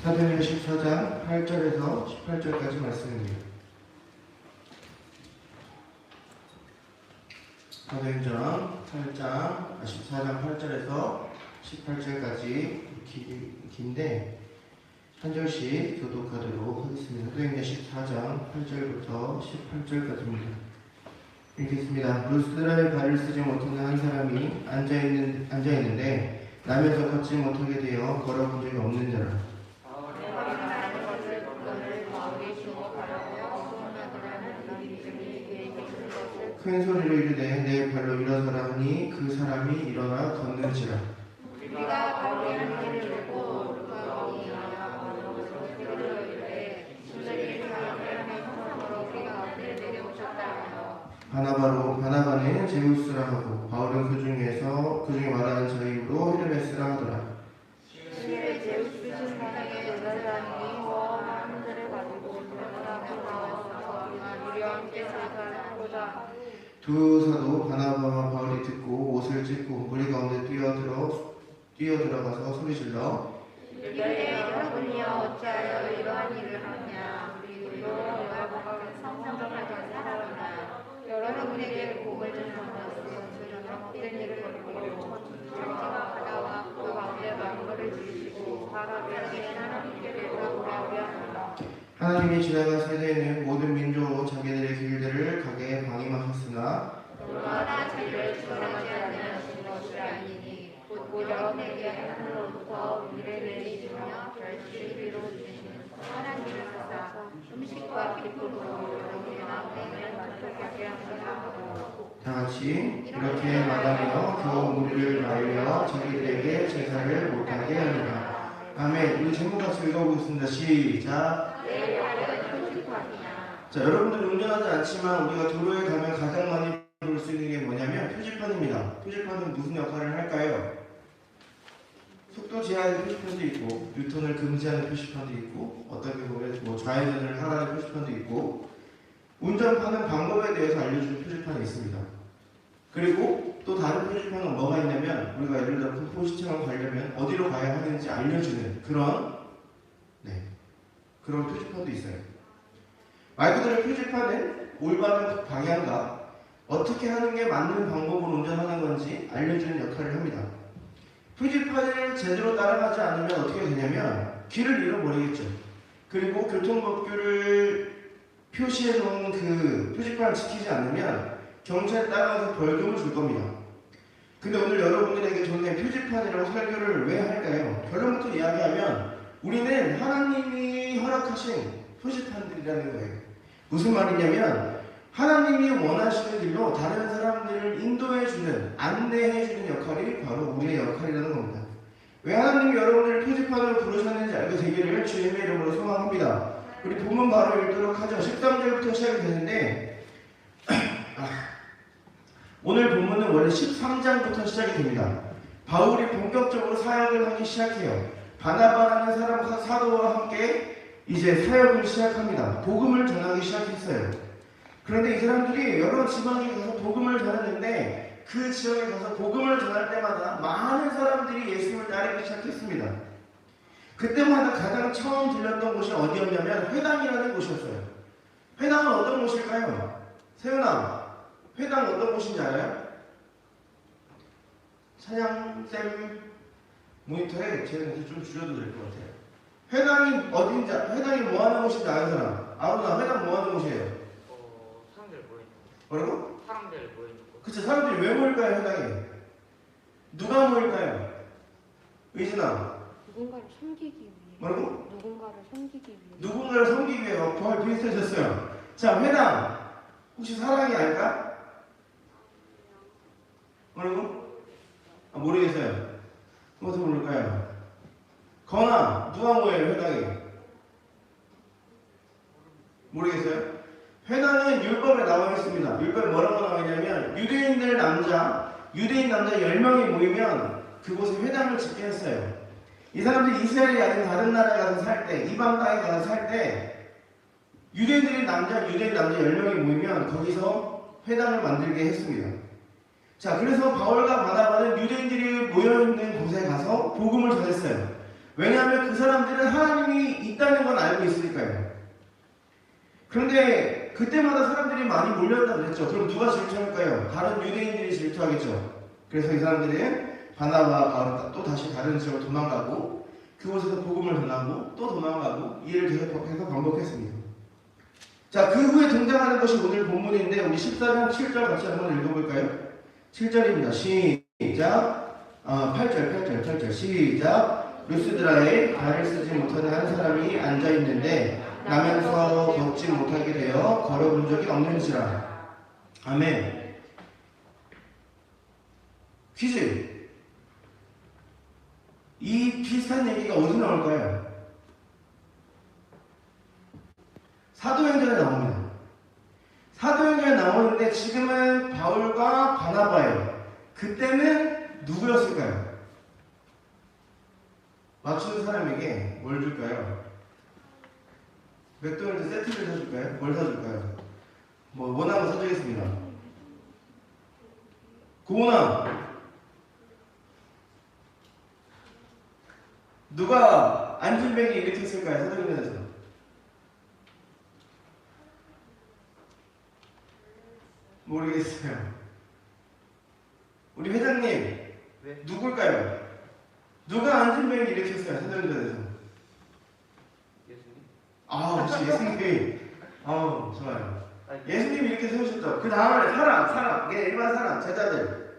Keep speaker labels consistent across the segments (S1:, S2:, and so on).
S1: 사도행전 14장 8절에서 18절까지 말씀입니다. 사도행전 14장 8절에서 18절까지 긴데 한 절씩 교독하도록 하겠습니다. 사도행전 14장 8절부터 18절까지입니다. 읽겠습니다. 루스드라의 발을 쓰지 못하는 한 사람이 앉아있는데 나면서 걷지 못하게 되어 걸어본 적이 없는 자라. 큰 소리로 이르되 내 발로 일어서라 하니 그 사람이 일어나 걷는지라.
S2: 우리가 바울의 한계를 듣고 루카오니 바울로 이르되 주들이 사람의 형상으로 우리가 앞에 내려오셨다 하여
S1: 바나바는 제우스라 하고 바울은 그 중에 말하는 자이로 헤르메스라 하더라.
S2: 실에 제우스 사상에 연락하니 원한들을 가지고 변호하고 나와서 우리와 함께 살살하고자.
S1: 두 사도 바나바와 바울이 듣고 옷을 찢고 무리 가운데 뛰어들어가서 소리질러
S2: 이르되 여러분이여 어찌하여 이러한 일을 하느냐. 우리도 여러분과 성성적하게 살아오나 여러분에게 복을 주는 것은 잘못된 일을 버리고 정직한 바다와 그 가운데 만물을 지으시고 사람에게 하나님께 돌아오게 하노라.
S1: 하나님이 지나간 세대에는 모든 민족으로 자기들의 길들을 가게 방임하셨으나
S2: 그러나 자기를 주장하지 않는 것이 아니니 곧 여러분에게 하늘로부터 우리를 내리시며 결실을 이루어주시는 하나님을 찾아 음식과 기쁨으로 여러분의 마음에는 만족하게 하시라.
S1: 다같이 이렇게 말하며 겨우 무리를 말려 자기들에게 제사를 못하게 하니라. 아멘. 우리 제목 같이 읽어보겠습니다. 시작. 자, 여러분들 운전하지 않지만 우리가 도로에 가면 가장 많이 볼 수 있는 게 뭐냐면 표지판입니다. 표지판은 무슨 역할을 할까요? 속도 제한의 표지판도 있고 유턴을 금지하는 표지판도 있고 어떻게 보면 좌회전을 하라는 표지판도 있고 운전하는 방법에 대해서 알려주는 표지판이 있습니다. 그리고 또 다른 표지판은 뭐가 있냐면 우리가 예를 들어 공포시청을 가려면 어디로 가야 하는지 알려주는 그런 표지판도 있어요. 말 그대로 표지판은 올바른 방향과 어떻게 하는 게 맞는 방법으로 운전하는 건지 알려주는 역할을 합니다. 표지판을 제대로 따라가지 않으면 어떻게 되냐면 길을 잃어버리겠죠. 그리고 교통법규를 표시해 놓은 그 표지판을 지키지 않으면 경찰에 따라가서 벌금을 줄 겁니다. 근데 오늘 여러분들에게 저는 표지판이라고 설교를 왜 할까요? 결론부터 이야기하면 우리는 하나님이 허락하신 표지판들이라는 거예요. 무슨 말이냐면 하나님이 원하시는 길로 다른 사람들을 인도해주는, 안내해주는 역할이 바로 우리의 역할이라는 겁니다. 왜 하나님이 여러분들을 표지판으로 부르셨는지 알게 되기를 주님의 이름으로 소망합니다. 우리 본문 바로 읽도록 하죠. 13절부터 시작이 되는데 오늘 본문은 원래 13장부터 시작이 됩니다. 바울이 본격적으로 사역을 하기 시작해요. 바나바라는 사도와 함께 이제 사역을 시작합니다. 복음을 전하기 시작했어요. 그런데 이 사람들이 여러 지방에 가서 복음을 전했는데 그 지역에 가서 복음을 전할 때마다 많은 사람들이 예수님을 따르기 시작했습니다. 그때마다 가장 처음 들렸던 곳이 어디였냐면 회당이라는 곳이었어요. 회당은 어떤 곳일까요? 세훈아, 회당 어떤 곳인지 알아요? 찬양쌤 모니터에 제가 좀 줄여도 될 것 같아요. 회당이 어딘지, 회당이 뭐 하는 곳인지 아는 사람? 아무나 회당 뭐 하는 곳이에요?
S3: 사람들 모이는 곳.
S1: 뭐라고?
S3: 사람들 모이는 곳.
S1: 그쵸, 사람들이 왜 모일까요, 회당에? 누가 모일까요? 의진아.
S4: 누군가를 섬기기 위해.
S1: 뭐라고?
S4: 누군가를 섬기기 위해.
S1: 누군가를 섬기기 위해 거의 비슷해졌어요. 자, 회당. 혹시 사랑이 알까? 뭐라고? 모르겠어요. 무엇을 모를까요? 건아, 누가 모여요, 회당에? 모르겠어요? 회당은 율법에 나와 있습니다. 율법에 뭐라고 나와 있냐면 유대인 남자 10명이 모이면 그곳에 회당을 짓게 했어요. 이 사람들이 이스라엘이 아닌 다른 나라에 가서 살 때, 이방 땅에 가서 살 때 유대인 남자 10명이 모이면 거기서 회당을 만들게 했습니다. 자, 그래서 바울과 바나바는 유대인들이 모여있는 곳에 가서 복음을 전했어요. 왜냐하면 그 사람들은 하나님이 있다는 건 알고 있으니까요. 그런데 그때마다 사람들이 많이 몰려온다고 그랬죠. 그럼 누가 질투할까요? 다른 유대인들이 질투하겠죠. 그래서 이 사람들은 바나바와 바울은 또 다시 다른 지역으로 도망가고 그곳에서 복음을 전하고 또 도망가고 이 일을 계속 반복했습니다. 자, 그 후에 등장하는 것이 오늘 본문인데 우리 14장 7절 같이 한번 읽어볼까요? 7절입니다. 시작. 8절 시작. 루스드라에 발을 쓰지 못하는 한 사람이 앉아있는데 나면서 걷지 못하게 되어 걸어본 적이 없는지라. 아멘. 퀴즈. 이 비슷한 얘기가 어디 나올까요? 사도행전에 나옵니다. 사도행전에 나오는데 지금은 바울과 바나바예요. 그때는 누구였을까요? 맞추는 사람에게 뭘 줄까요? 맥도날드 세트를 사줄까요? 뭘 사줄까요? 뭐 원하는 거 사주겠습니다. 고은아, 누가 안진뱅이 일으켰을까요? 사도행전에서 모르겠어요. 우리 회장님,
S3: 네.
S1: 누굴까요? 누가 안진뱅이 일으켰어요? 사도행전에서.
S3: 예수님?
S1: 아, 역시 예수님이. 좋아요.
S3: 아니,
S1: 예수님이 이렇게 세우셨죠. 그 다음에 사람, 일반 사람, 제자들.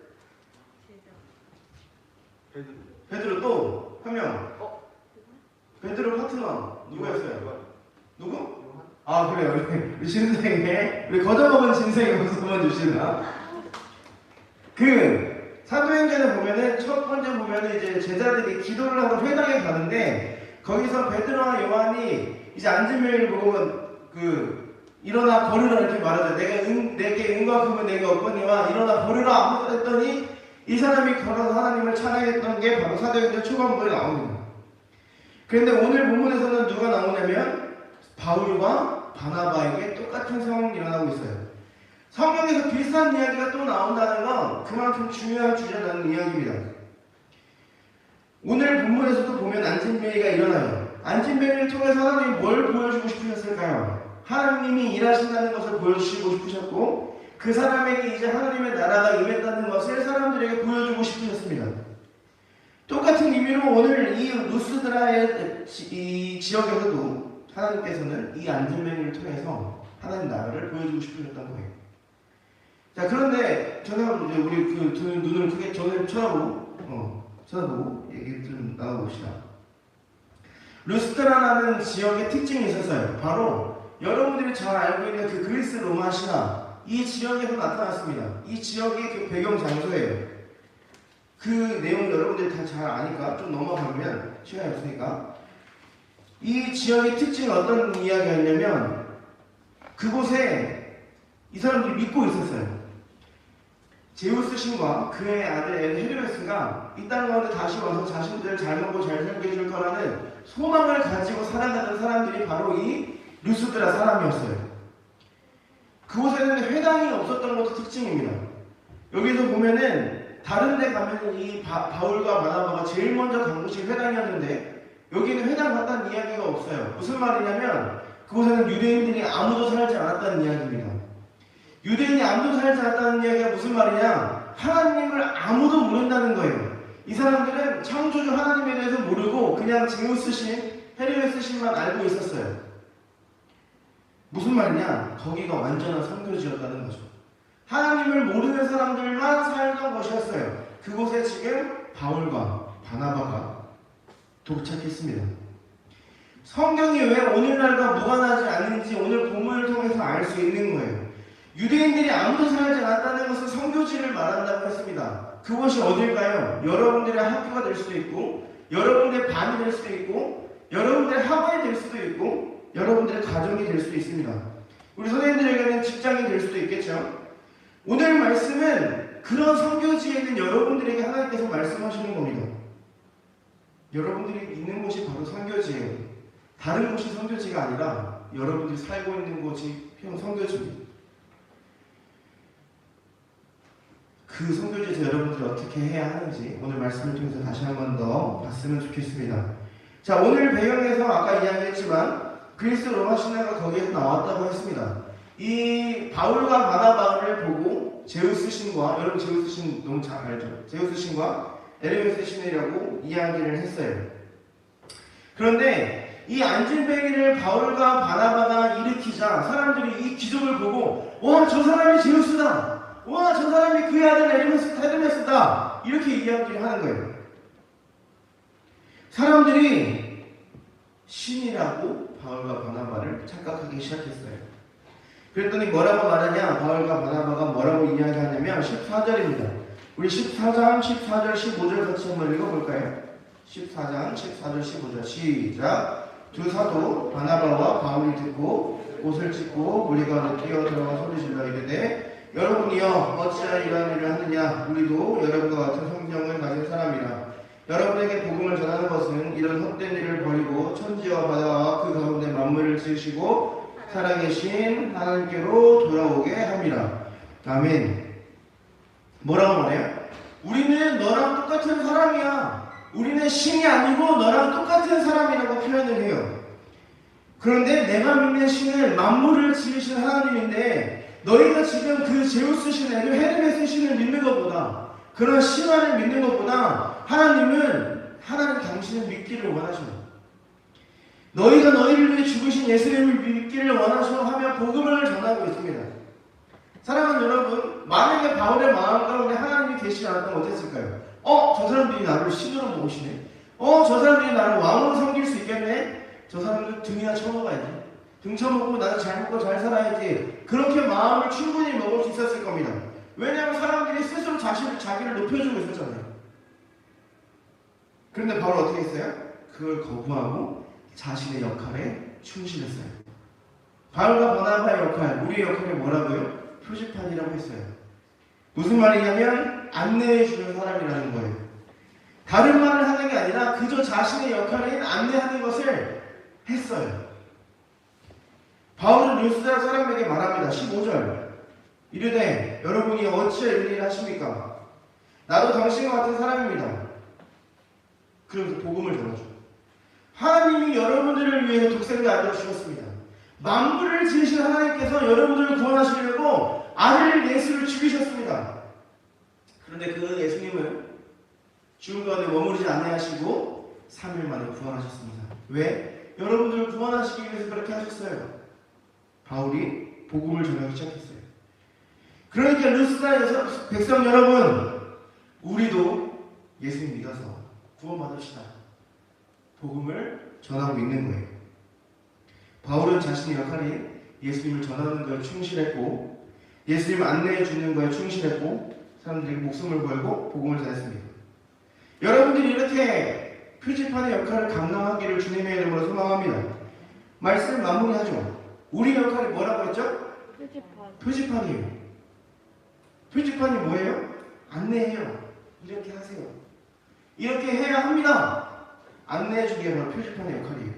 S3: 베드로.
S1: 베드로 또 한 명. 베드로 파트너 누구였어요?
S3: 요한.
S1: 누구?
S3: 요한?
S1: 아, 그래요. 우리 신생에 우리 거저먹은 신생에 무슨 번 주시나? 그 사도행전에 보면은 첫 번째 보면은 이제 제자들이 기도를 하고 회당에 가는데 거기서 베드로와 요한이 이제 안진뱅이를 보고 일어나 걸으라 이렇게 말하죠. 내게 은과 금은 내게 없거니와 일어나 걸으라 했더니 이 사람이 걸어서 하나님을 찬양했던 게 바로 사도행전 초반부에 나옵니다. 그런데 오늘 본문에서는 누가 나오냐면 바울과 바나바에게 똑같은 상황이 일어나고 있어요. 성경에서 비슷한 이야기가 또 나온다는 건 그만큼 중요한 주제라는 이야기입니다. 오늘 본문에서도 보면 안진뱅이가 일어나요. 안진뱅이를 통해서 하나님이 뭘 보여주고 싶으셨을까요? 하나님이 일하신다는 것을 보여주시고 싶으셨고 그 사람에게 이제 하나님의 나라가 임했다는 것을 사람들에게 보여주고 싶으셨습니다. 똑같은 의미로 오늘 이 루스드라의 이 지역에서도 하나님께서는 이 안진뱅이를 통해서 하나님 나라를 보여주고 싶으셨던 거예요. 자, 그런데 우리 눈을 크게 쳐다보고 얘기 좀 나눠봅시다. 루스드라라는 지역의 특징이 있었어요. 바로 여러분들이 잘 알고 있는 그 그리스 로마 신화 이 지역에서 나타났습니다. 이 지역이 그 배경 장소예요. 그 내용 여러분들이 다 잘 아니까 좀 넘어가면 시간이 없으니까 이 지역의 특징이 어떤 이야기였냐면 그곳에 이 사람들이 믿고 있었어요. 제우스 신과 그의 아들 헤르메스가 이 땅 가운데 다시 와서 자신들을 잘 먹고 잘 살게 해줄 거라는 소망을 가지고 살아가던 사람들이 바로 이 루스드라 사람이었어요. 그곳에는 회당이 없었던 것도 특징입니다. 여기서 보면은 다른 데 가면 이 바울과 바나바가 제일 먼저 간 곳이 회당이었는데 여기는 회당 같다는 이야기가 없어요. 무슨 말이냐면 그곳에는 유대인들이 아무도 살지 않았다는 이야기입니다. 유대인이 아무도 살지 않았다는 이야기가 무슨 말이냐? 하나님을 아무도 모른다는 거예요. 이 사람들은 창조주 하나님에 대해서 모르고 그냥 제우스 신, 헤르메스 신만 알고 있었어요. 무슨 말이냐? 거기가 완전한 선교지였다는 거죠. 하나님을 모르는 사람들만 살던 것이었어요. 그곳에 지금 바울과 바나바가 도착했습니다. 성경이 왜 오늘날과 무관하지 않은지 오늘 본문을 통해서 알 수 있는 거예요. 유대인들이 아무도 살지 않았다는 것은 선교지를 말한다고 했습니다. 그것이 어딜까요? 여러분들의 학교가 될 수도 있고 여러분들의 반이 될 수도 있고 여러분들의 학원이 될 수도 있고 여러분들의 가정이 될 수도 있습니다. 우리 선생님들에게는 직장이 될 수도 있겠죠. 오늘 말씀은 그런 선교지에 있는 여러분들에게 하나님께서 말씀하시는 겁니다. 여러분들이 있는 곳이 바로 선교지예요. 다른 곳이 선교지가 아니라 여러분들이 살고 있는 곳이 선교지입니다. 그 선교지에서 여러분들이 어떻게 해야 하는지 오늘 말씀을 통해서 다시 한 번 더 봤으면 좋겠습니다. 자, 오늘 배경에서 아까 이야기했지만 그리스 로마 신화가 거기에서 나왔다고 했습니다. 이 바울과 바나바를 보고 제우스 신과, 여러분 제우스 신 너무 잘 알죠? 제우스 신과 에르메스 신이라고 이야기를 했어요. 그런데 이 안진뱅이를 바울과 바나바가 일으키자 사람들이 이 기적을 보고 와, 저 사람이 제우스다. 와, 저 사람이 그의 아들 에르메스다. 이렇게 이야기를 하는 거예요. 사람들이 신이라고 바울과 바나바를 착각하기 시작했어요. 그랬더니 뭐라고 말하냐? 바울과 바나바가 뭐라고 이야기하냐면 14절입니다. 우리 14장, 14절, 15절 같이 한번 읽어볼까요? 14장, 14절, 15절 시작. 두 사도 바나바와 바울이 듣고 옷을 찢고 무리 가운데 뛰어들어가 소리질러 이르되 여러분이여 어찌하여 이러한 일을 하느냐? 우리도 여러분과 같은 성경을 가진 사람이라. 여러분에게 복음을 전하는 것은 이런 헛된 일을 버리고 천지와 바다와 그 가운데 만물을 지으시고 살아계신 하나님께로 돌아오게 합니다. 아멘. 뭐라고 말해요? 우리는 너랑 똑같은 사람이야. 우리는 신이 아니고 너랑 똑같은 사람이라고 표현을 해요. 그런데 내가 믿는 신은 만물을 지으신 하나님인데 너희가 지금 그 제우스 신, 헤르메스 신을 믿는 것보다, 그런 신화를 믿는 것보다 하나님 당신을 믿기를 원하셔요. 너희가 너희를 위해 죽으신 예수님을 믿기를 원하셔 하며 복음을 전하고 있습니다. 사랑하는 여러분, 만약에 바울의 마음 가운데 하나님이 계시지 않았다면 어땠을까요? 저 사람들이 나를 신으로 모시네. 저 사람들이 나를 왕으로 섬길 수 있겠네. 저 사람들 등이나 쳐먹어야지. 등 쳐먹고 나는 잘 먹고 잘 살아야지. 그렇게 마음을 충분히 먹을 수 있었을 겁니다. 왜냐하면 사람들이 스스로 자기를 높여주고 있었잖아요. 그런데 바울 어떻게 했어요? 그걸 거부하고 자신의 역할에 충실했어요. 바울과 바나바의 역할, 우리의 역할이 뭐라고요? 표지판이라고 했어요. 무슨 말이냐면 안내해주는 사람이라는 거예요. 다른 말을 하는 게 아니라 그저 자신의 역할인 안내하는 것을 했어요. 바울은 루스드라 사람에게 말합니다. 15절 이르되 여러분이 어찌하여 이런 일을 하십니까? 나도 당신과 같은 사람입니다. 그러면서 복음을 전하죠. 하나님이 여러분들을 위해서 독생자 아들을 주셨습니다. 만물을 지으신 하나님께서 여러분들을 구원하시려고 아들 예수를 죽이셨습니다. 그런데 그 예수님은 죽음 가운데 머무르지 아니하시고 3일 만에 부활하셨습니다. 왜? 여러분들을 구원하시기 위해서 그렇게 하셨어요. 바울이 복음을 전하기 시작했어요. 그러니까 루스드라에서 백성 여러분, 우리도 예수님 믿어서 구원받읍시다. 복음을 전하고 있는 거예요. 바울은 자신의 역할인 예수님을 전하는 거에 충실했고, 예수님을 안내해 주는 거에 충실했고, 사람들에게 목숨을 걸고 복음을 전했습니다. 여러분들이 이렇게 표지판의 역할을 감당하기를 주님의 이름으로 소망합니다. 말씀 마무리하죠. 우리 역할이 뭐라고 했죠? 표지판이에요. 표지판이 뭐예요? 안내해요. 이렇게 하세요. 이렇게 해야 합니다. 안내해 주는 게 바로 표지판의 역할이에요.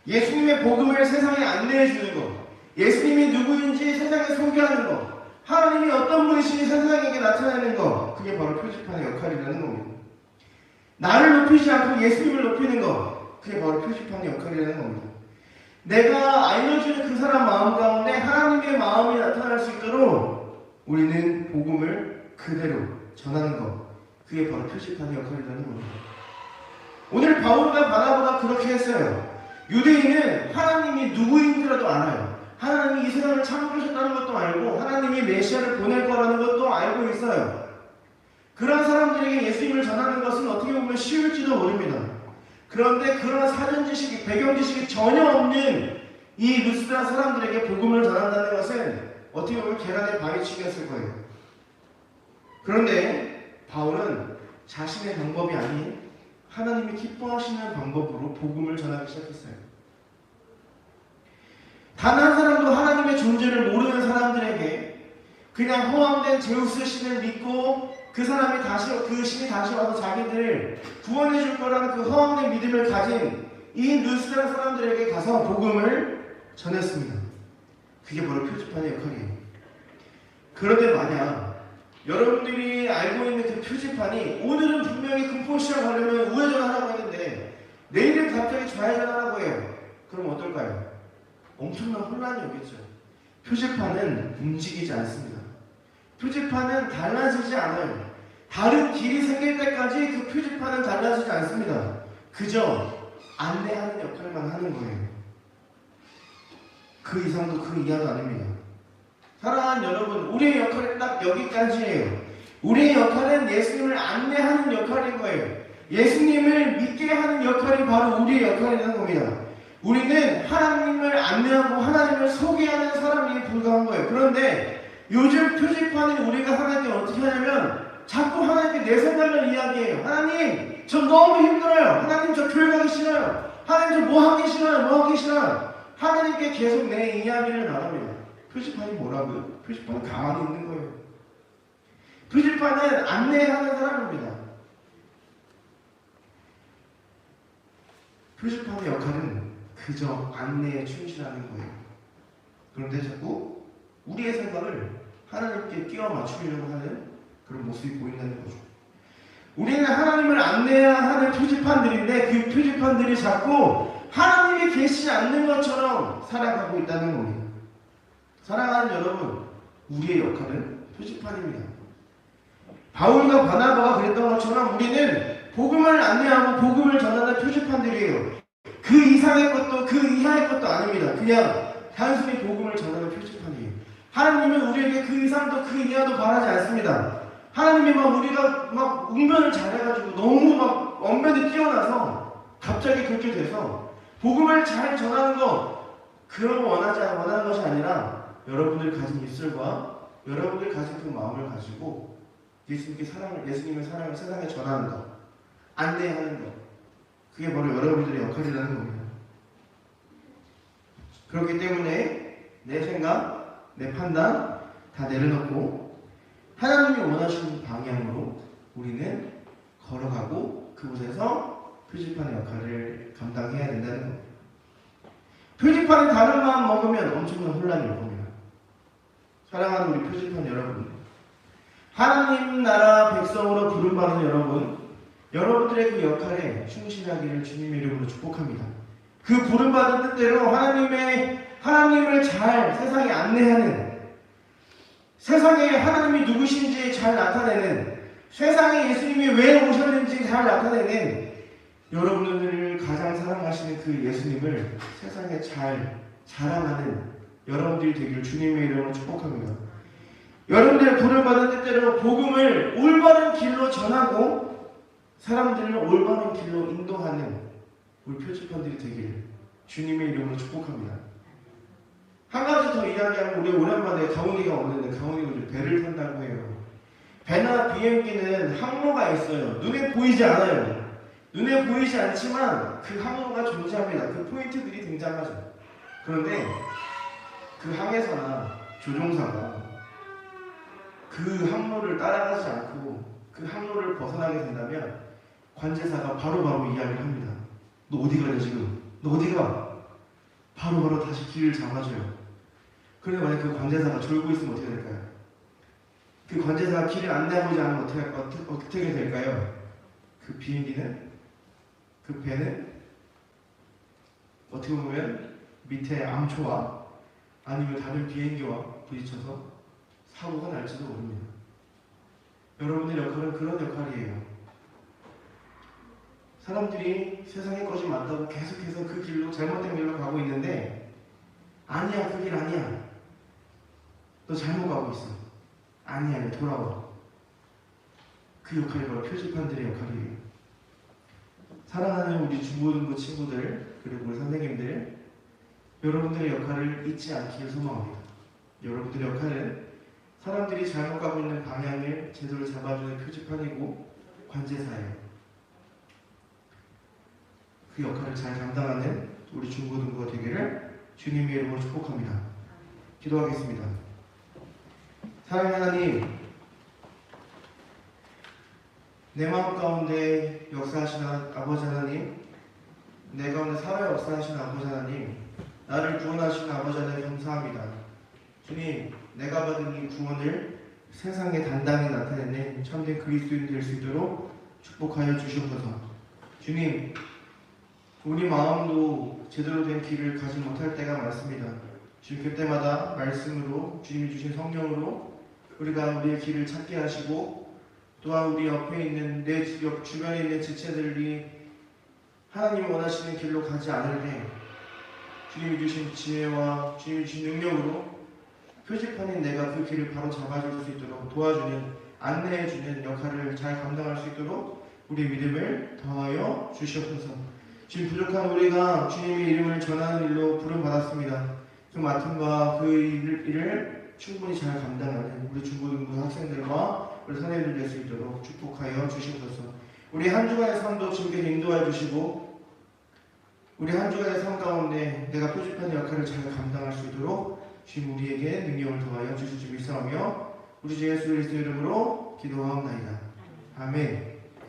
S1: 예수님의 복음을 세상에 안내해 주는 것, 예수님이 누구인지 세상에 소개하는 것, 하나님이 어떤 분이신지 세상에게 나타내는 것, 그게 바로 표지판의 역할이라는 겁니다. 나를 높이지 않고 예수님을 높이는 것, 그게 바로 표지판의 역할이라는 겁니다. 내가 알려주는 그 사람 마음 가운데 하나님의 마음이 나타날 수 있도록 우리는 복음을 그대로 전하는 것, 그게 바로 표지판의 역할이라는 겁니다. 오늘 바울과 바나바가 그렇게 했어요. 유대인은 하나님이 누구인지라도 알아요. 하나님이 이 세상을 창조하셨다는 것도 알고 하나님이 메시아를 보낼 거라는 것도 알고 있어요. 그런 사람들에게 예수님을 전하는 것은 어떻게 보면 쉬울지도 모릅니다. 그런데 그런 사전 지식이, 배경 지식이 전혀 없는 이 루스드라 사람들에게 복음을 전한다는 것은 어떻게 보면 계란의 바위치기였을 거예요. 그런데 바울은 자신의 방법이 아닌 하나님이 기뻐하시는 방법으로 복음을 전하기 시작했어요. 단 한 사람도 하나님의 존재를 모르는 사람들에게 그냥 허황된 제우스 신을 믿고 그 신이 다시 와서 자기들을 구원해 줄 거라는 그 허황된 믿음을 가진 이 루스드라 사람들에게 가서 복음을 전했습니다. 그게 바로 표지판의 역할이에요. 그런데 만약 여러분들이 알고 있는 그 표지판이 오늘은 분명히 금포시장 가려면 우회전하라고 했는데 내일은 어떨까요? 엄청난 혼란이 오겠죠. 표지판은 움직이지 않습니다. 표지판은 달라지지 않아요. 다른 길이 생길 때까지 그 표지판은 달라지지 않습니다. 그저 안내하는 역할만 하는 거예요. 그 이상도 그 이하도 아닙니다. 사랑하는 여러분, 우리의 역할은 딱 여기까지예요. 우리의 역할은 예수님을 안내하는 역할인 거예요. 예수님을 믿게 하는 역할이 바로 우리의 역할이라는 겁니다. 우리는 하나님을 안내하고 하나님을 소개하는 사람이 불과한 거예요. 그런데 요즘 표지판이 우리가 하나님께 어떻게 하냐면 자꾸 하나님께 내 생각을 이야기해요. 하나님, 저 너무 힘들어요. 하나님, 저 교회 가기 싫어요. 하나님, 저 뭐 하기 싫어요. 뭐 하기 싫어요. 하나님께 계속 내 이야기를 나갑니다. 표지판이 뭐라고요? 표지판은 가만히 있는 거예요. 표지판은 안내하는 사람입니다. 표지판의 역할은 그저 안내에 충실하는 거예요. 그런데 자꾸 우리의 생각을 하나님께 끼워 맞추려고 하는 그런 모습이 보인다는 거죠. 우리는 하나님을 안내해야 하는 표지판들인데 그 표지판들이 자꾸 하나님이 계시지 않는 것처럼 살아가고 있다는 겁니다. 사랑하는 여러분, 우리의 역할은 표지판입니다. 바울과 바나바가 그랬던 것처럼 우리는 복음을 안내하고 복음을 전하는 표지판들이에요. 그 이상의 것도 그 이하의 것도 아닙니다. 그냥 단순히 복음을 전하는 표지판이에요. 하나님은 우리에게 그 이상도 그 이하도 바라지 않습니다. 하나님이 우리가 웅변을 잘해가지고 너무 언변이 뛰어나서 갑자기 그렇게 돼서 복음을 잘 전하는 거 그런 거 원하는 것이 아니라 여러분들 가진 입술과 여러분들 가진 그 마음을 가지고 예수님의 사랑을 세상에 전하는 것, 안내하는 것, 그게 바로 여러분들의 역할이라는 겁니다. 그렇기 때문에 내 생각, 내 판단 다 내려놓고 하나님이 원하시는 방향으로 우리는 걸어가고 그곳에서 표지판의 역할을 감당해야 된다는 겁니다. 표지판이 다른 마음 먹으면 엄청난 혼란이 올 겁니다. 사랑하는 우리 표지판 여러분, 하나님 나라 백성으로 부름받은 여러분, 여러분들의 그 역할에 충실하기를 주님의 이름으로 축복합니다. 그 부름받은 뜻대로 하나님을 잘 세상에 안내하는, 세상에 하나님이 누구신지 잘 나타내는, 세상에 예수님이 왜 오셨는지 잘 나타내는, 여러분들을 가장 사랑하시는 그 예수님을 세상에 잘 자랑하는 여러분들이 되기를 주님의 이름으로 축복합니다. 여러분들의 부름받은 뜻대로 복음을 올바른 길로 전하고 사람들을 올바른 길로 인도하는 우리 표지판들이 되기를 주님의 이름으로 축복합니다. 한 가지 더 이야기하면 우리 오랜만에 가훈이가 오는데 가훈이가 이제 배를 탄다고 해요. 배나 비행기는 항로가 있어요. 눈에 보이지 않아요. 눈에 보이지 않지만 그 항로가 존재합니다. 그 포인트들이 등장하죠. 그런데 그 항해사나 조종사가 그 항로를 따라가지 않고 그 항로를 벗어나게 된다면 관제사가 바로바로 이야기를 합니다. 너 어디 가냐 지금? 너 어디 가? 바로바로 다시 길을 잡아줘요. 그런데 만약 그 관제사가 졸고 있으면 어떻게 될까요? 그 관제사가 길을 안내해보지 않으면 어떻게 될까요? 그 비행기는, 그 배는 어떻게 보면 밑에 암초와 아니면 다른 비행기와 부딪혀서 사고가 날지도 모릅니다. 여러분의 역할은 그런 역할이에요. 사람들이 세상에 것이 많다고 계속해서 그 길로, 잘못된 길로 가고 있는데 아니야, 그 길 아니야. 너 잘못 가고 있어. 아니야, 돌아와. 그 역할이 바로 표지판들의 역할이에요. 사랑하는 우리 중고등부 친구들, 그리고 우리 선생님들, 여러분들의 역할을 잊지 않기를 소망합니다. 여러분들의 역할은 사람들이 잘못 가고 있는 방향을 제대로 잡아주는 표지판이고 관제사예요. 그 역할을 잘 감당하는 우리 중고등부가 되기를 주님의 이름으로 축복합니다. 기도하겠습니다. 사랑하는 하나님, 내 마음 가운데 역사하시는 아버지 하나님, 내 가운데 살아 역사하시는 아버지 하나님, 나를 구원하시는 아버지 하나님 감사합니다. 주님, 내가 받은 이 구원을 세상에 단단히 나타내는 참된 그리스도인 될 수 있도록 축복하여 주시옵소서. 주님, 우리 마음도 제대로 된 길을 가지 못할 때가 많습니다. 주님 그때마다 말씀으로 주님이 주신 성령으로 우리가 우리의 길을 찾게 하시고 또한 우리 옆에 있는 내 주변에 있는 지체들이 하나님이 원하시는 길로 가지 않을 때 주님이 주신 지혜와 주님이 주신 능력으로 표지판인 내가 그 길을 바로 잡아줄 수 있도록 도와주는 안내해주는 역할을 잘 감당할 수 있도록 우리의 믿음을 더하여 주시옵소서. 지금 부족한 우리가 주님의 이름을 전하는 일로 부름받았습니다. 그 맡음과 그 일을 충분히 잘 감당하는 우리 중고등부 학생들과 우리 선생님들 될 수 있도록 축복하여 주시옵소서. 우리 한 주간의 삶도 주님께서 인도하여 주시고 우리 한 주간의 삶 가운데 내가 표지판의 역할을 잘 감당할 수 있도록 주님 우리에게 능력을 더하여 주실 줄 믿사오며 우리 주 예수 그리스도 이름으로 기도하옵나이다. 아멘.